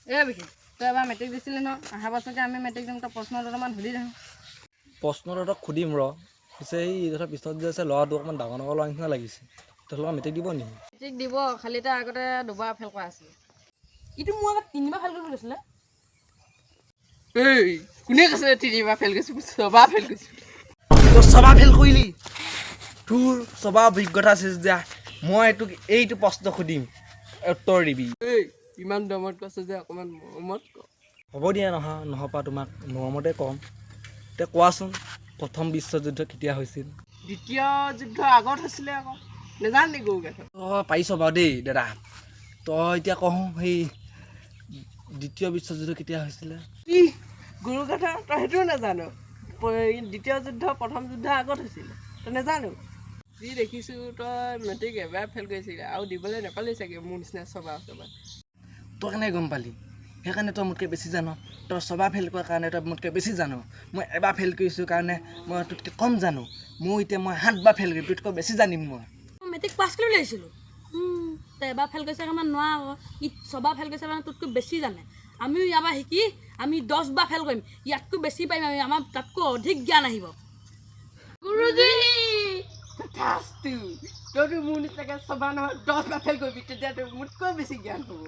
বিশেষ তই এবাৰ মেট্ৰিক দিছিলি ন অহা বছৰকে আমি মেট্ৰিক দিম তই প্ৰশ্ন দুটামান সুধি থাকোঁ প্ৰশ্নটো সুধিম ৰ পিছে এই ধৰ পিছত যে আছে ল'ৰাটো অকণমান ডাঙৰ ল'ৰা নিচিনা লাগিছে তোৰ মেট্ৰিক দিব নেকি মেট্ৰিক দিব খালি তাৰ আগতে দুবাৰ ফেল কৰা আছিলে ইটো মোৰ আগত 3বাৰ ফেল কৰিব লৈছিলে কোনে কৈছে 3বাৰ ফেল কৰিছোঁ 6বাৰ ফেল কৰিছোঁ তই ছবাৰ ফেল কৰিলি তোৰ ছবাৰ অভিজ্ঞতা আছে যেতিয়া মই তোক এইটো প্ৰশ্ন সুধিম উত্তৰ দিবি ইমান দমত কৈছে যে অকণমান মৰমত ক হ'ব দিয়া নহ'বা তোমাক মৰমতে ক'ম এতিয়া কোৱাচোন প্ৰথম বিশ্বযুদ্ধ কেতিয়া হৈছিল দ্বিতীয় যুদ্ধ আগত হৈছিলে আকৌ নেজান নি গৰু গাঠত তই পাৰিছ বাৰু দেই দাদা তই এতিয়া কওঁ সেই দ্বিতীয় বিশ্বযুদ্ধ কেতিয়া হৈছিলে কি গৰু গাঠা তই সেইটোও নাজানো দ্বিতীয় যুদ্ধ প্ৰথম যুদ্ধ আগত হৈছিলে তই নাজানো যি দেখিছোঁ তই মেট্ৰিক এবাৰ ফেইল কৰিছিলি আৰু দিবলৈ নাপালি চাগে মোৰ নিচিনা ছবাৰ তই কেনেকৈ গম পালি সেইকাৰণে তই মোতকৈ বেছি জান তই ছবাৰ ফেইল কৰাৰ কাৰণে তই মোতকৈ বেছি জান মই এবাৰ ফেইল কৰিছোঁ কাৰণে মই তোতকৈ কম জানো মই 7বাৰ ফেইল কৰিম তোতকৈ বেছি জানিম মই মেট্ৰিক পাছ কৰি লৈছিলোঁ তই এবাৰ ফেইল কৰিছে কাৰণে নোৱাৰ আকৌ ই 6বাৰ ফেইল কৰিছে কাৰণে তোতকৈ বেছি জানে আমিও ইয়াৰ পৰা শিকি আমি 10বাৰ ফেইল কৰিম ইয়াতকৈ বেছি পাৰিম আমি আমাৰ তাতকৈ অধিক জ্ঞান আহিব গুৰুজী তইতো মোৰ নিচিনাকৈ ছবাৰ নহয় 10বাৰ ফেইল কৰিবি তেতিয়া তোৰ মোতকৈ বেছি জ্ঞান হ'ব